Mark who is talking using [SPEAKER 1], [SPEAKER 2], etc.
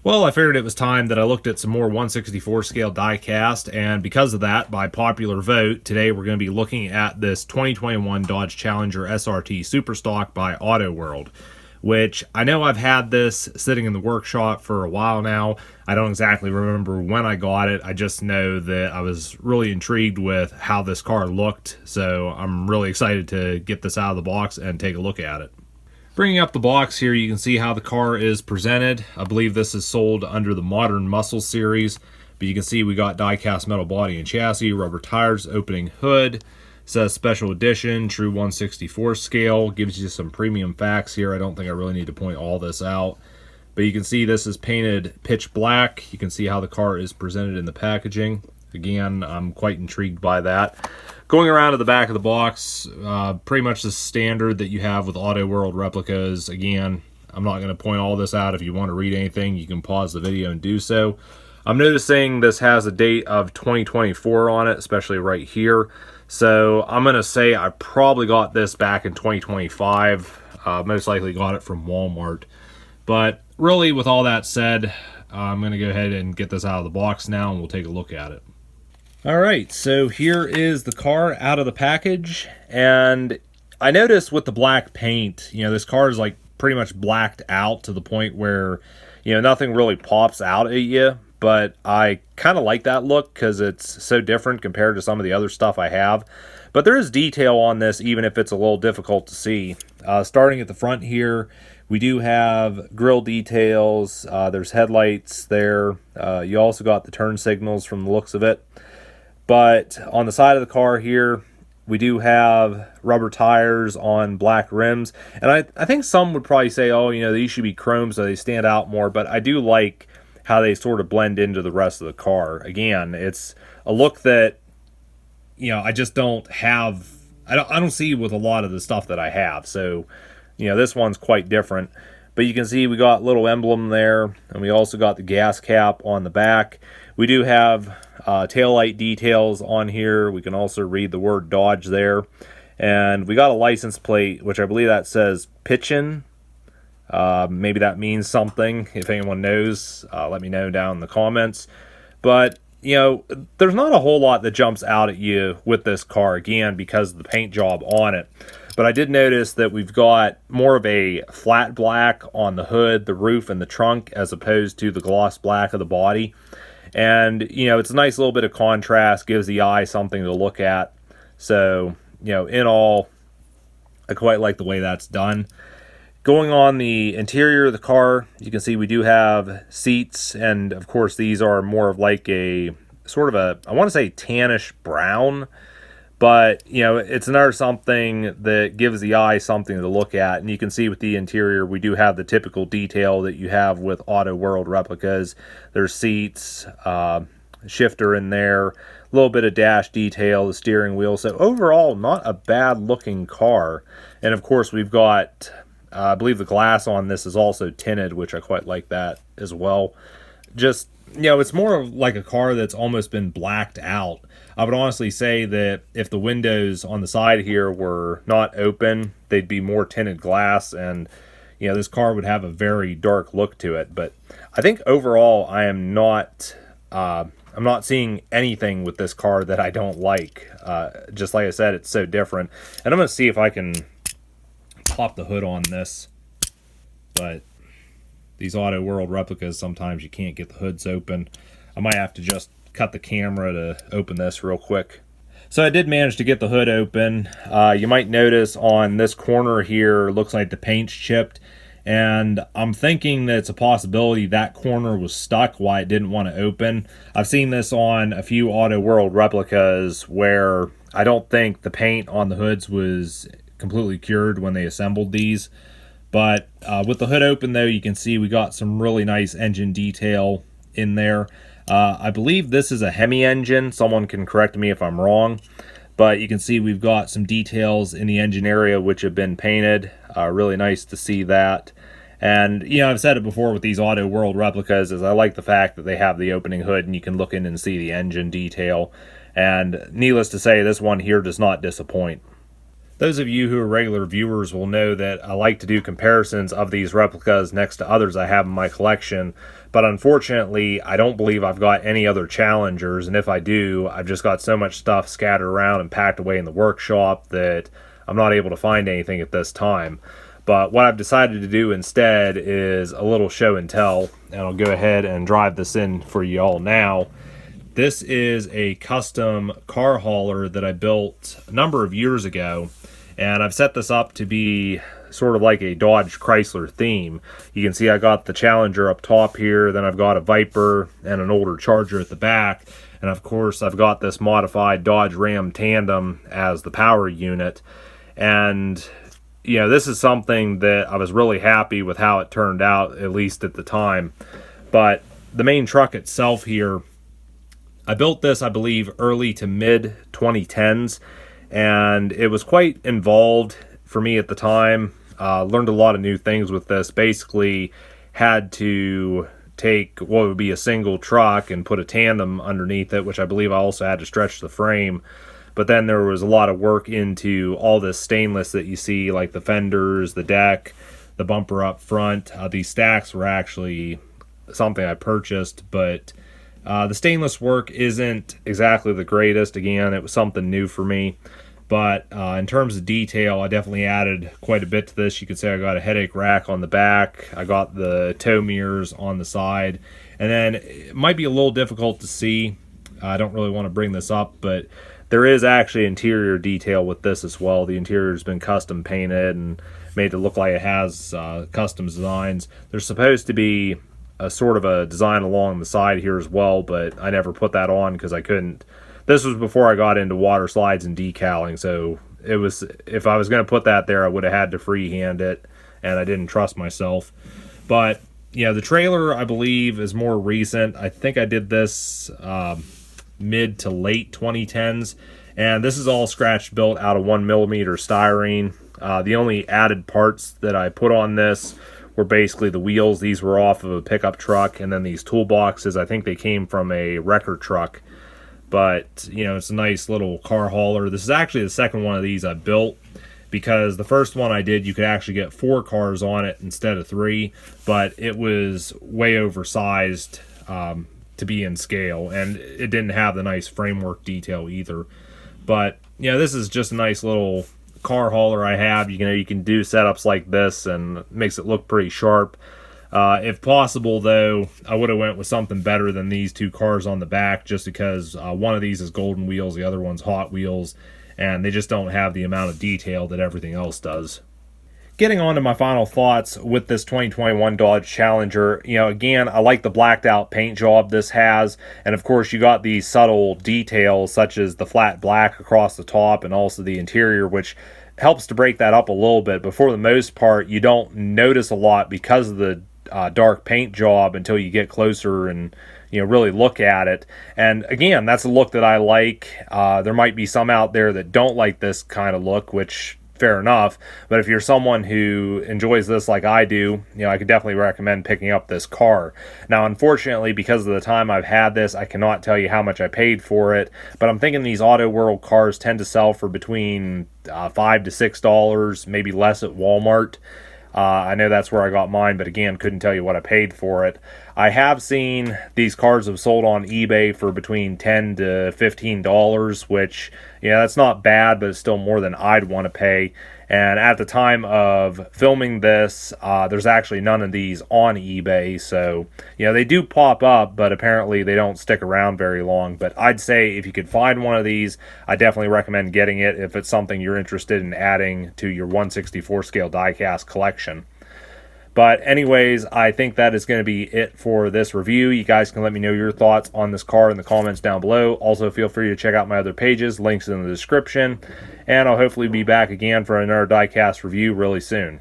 [SPEAKER 1] Well, I figured it was time that I looked at some more 1/64 scale die cast, and because of that, by popular vote, today we're going to be looking at this 2021 Dodge Challenger SRT Superstock by Auto World, which I know I've had this sitting in the workshop for a while now. I don't exactly remember when I got it. I just know that I was really intrigued with how this car looked, so I'm really excited to get this out of the box and take a look at it. Bringing up the box here, you can see how the car is presented. I believe this is sold under the Modern Muscle series, but you can see we got die-cast metal body and chassis, rubber tires, opening hood. It says special edition, true 1/64 scale. Gives you some premium facts here. I don't think I really need to point all this out. But you can see this is painted pitch black. You can see how the car is presented in the packaging. Again, I'm quite intrigued by that. Going around to the back of the box, pretty much the standard that you have with Auto World replicas. Again, I'm not going to point all this out. If you want to read anything, you can pause the video and do so. I'm noticing this has a date of 2024 on it, especially right here. So I'm going to say I probably got this back in 2025. Most likely got it from Walmart. But really, with all that said, I'm going to go ahead and get this out of the box now, and we'll take a look at it. Alright, so here is the car out of the package, and I noticed with the black paint, this car is like pretty much blacked out to the point where, nothing really pops out at you, but I kind of like that look because it's so different compared to some of the other stuff I have. But there is detail on this, even if it's a little difficult to see. Starting at the front here, we do have grille details, there's headlights there, you also got the turn signals from the looks of it. But on the side of the car here, we do have rubber tires on black rims. And I think some would probably say, oh, these should be chrome so they stand out more. But I do like how they sort of blend into the rest of the car. Again, it's a look that, I just don't have. I don't see with a lot of the stuff that I have. So, this one's quite different. But you can see we got a little emblem there. And we also got the gas cap on the back. We do have taillight details on here. We can also read the word Dodge there. And we got a license plate, which I believe that says Pitchin. Maybe that means something. If anyone knows, let me know down in the comments. But, there's not a whole lot that jumps out at you with this car, again, because of the paint job on it. But I did notice that we've got more of a flat black on the hood, the roof, and the trunk, as opposed to the gloss black of the body. And, it's a nice little bit of contrast, gives the eye something to look at. So, in all, I quite like the way that's done. Going on the interior of the car, you can see we do have seats, and of course these are more of like a sort of a, I want to say tannish brown, but it's another something that gives the eye something to look at. And you can see with the interior, we do have the typical detail that you have with Auto World replicas. There's seats, shifter in there, a little bit of dash detail, the steering wheel. So overall, not a bad looking car. And of course, we've got, I believe the glass on this is also tinted, which I quite like that as well. Just, it's more of like a car that's almost been blacked out. I would honestly say that if the windows on the side here were not open, they'd be more tinted glass, and this car would have a very dark look to it. But I think overall, I'm not seeing anything with this car that I don't like. Just like I said, it's so different. And I'm going to see if I can pop the hood on this, but these Auto World replicas, sometimes you can't get the hoods open. I might have to just cut the camera to open this real quick. So I did manage to get the hood open. You might notice on this corner here, looks like the paint's chipped, and I'm thinking that it's a possibility that corner was stuck, why it didn't want to open. I've seen this on a few Auto World replicas where I don't think the paint on the hoods was completely cured when they assembled these. But with the hood open, though, you can see we got some really nice engine detail in there. I believe this is a Hemi engine. Someone can correct me if I'm wrong. But you can see we've got some details in the engine area which have been painted. Really nice to see that. And, I've said it before with these Auto World replicas, is I like the fact that they have the opening hood and you can look in and see the engine detail. And needless to say, this one here does not disappoint. Those of you who are regular viewers will know that I like to do comparisons of these replicas next to others I have in my collection. But unfortunately, I don't believe I've got any other Challengers, and if I do, I've just got so much stuff scattered around and packed away in the workshop that I'm not able to find anything at this time. But what I've decided to do instead is a little show and tell, and I'll go ahead and drive this in for you all now. This is a custom car hauler that I built a number of years ago, and I've set this up to be sort of like a Dodge Chrysler theme. You can see I got the Challenger up top here, then I've got a Viper and an older Charger at the back, and of course I've got this modified Dodge Ram Tandem as the power unit. And you know, this is something that I was really happy with how it turned out, at least at the time. But the main truck itself here, I built this, I believe, early to mid 2010s, and it was quite involved for me at the time. Learned a lot of new things with this. Basically had to take what would be a single truck and put a tandem underneath it, which I believe I also had to stretch the frame. But then there was a lot of work into all this stainless that you see, like the fenders, the deck, the bumper up front. These stacks were actually something I purchased, but the stainless work isn't exactly the greatest. Again, it was something new for me. But in terms of detail, I definitely added quite a bit to this. You could say I got a headache rack on the back. I got the tow mirrors on the side. And then it might be a little difficult to see. I don't really want to bring this up, but there is actually interior detail with this as well. The interior has been custom painted and made to look like it has custom designs. There's supposed to be a sort of a design along the side here as well, but I never put that on because I couldn't. This was before I got into water slides and decaling, so it was, if I was going to put that there, I would have had to freehand it, and I didn't trust myself. But yeah, the trailer, I believe, is more recent. I think I did this mid to late 2010s, and this is all scratch built out of 1mm styrene. The only added parts that I put on this were basically the wheels. These were off of a pickup truck, and then these toolboxes, I think they came from a wrecker truck. But you know, it's a nice little car hauler. This is actually the second one of these I built, because the first one I did, you could actually get 4 cars on it instead of 3, but it was way oversized to be in scale, and it didn't have the nice framework detail either. But yeah, this is just a nice little car hauler I have. You know, you can do setups like this and it makes it look pretty sharp. If possible, though, I would have went with something better than these 2 cars on the back, just because one of these is Golden Wheels, the other one's Hot Wheels, and they just don't have the amount of detail that everything else does. Getting on to my final thoughts with this 2021 Dodge Challenger, you know, again, I like the blacked out paint job this has, and of course you got these subtle details such as the flat black across the top and also the interior, which helps to break that up a little bit, but for the most part you don't notice a lot because of the dark paint job until you get closer and you know, really look at it. And again, that's a look that I like. There might be some out there that don't like this kind of look, which fair enough, but if you're someone who enjoys this like I do, you know, I could definitely recommend picking up this car. Now, unfortunately, because of the time I've had this, I cannot tell you how much I paid for it, but I'm thinking these Auto World cars tend to sell for between $5 to $6, maybe less at Walmart. I know that's where I got mine, but again, couldn't tell you what I paid for it. I have seen these cars have sold on eBay for between $10 to $15, which, yeah, that's not bad, but it's still more than I'd want to pay. And at the time of filming this, there's actually none of these on eBay. So, you know, they do pop up, but apparently they don't stick around very long. But I'd say if you could find one of these, I definitely recommend getting it if it's something you're interested in adding to your 1/64 scale diecast collection. But anyways, I think that is going to be it for this review. You guys can let me know your thoughts on this car in the comments down below. Also, feel free to check out my other pages, links in the description. And I'll hopefully be back again for another diecast review really soon.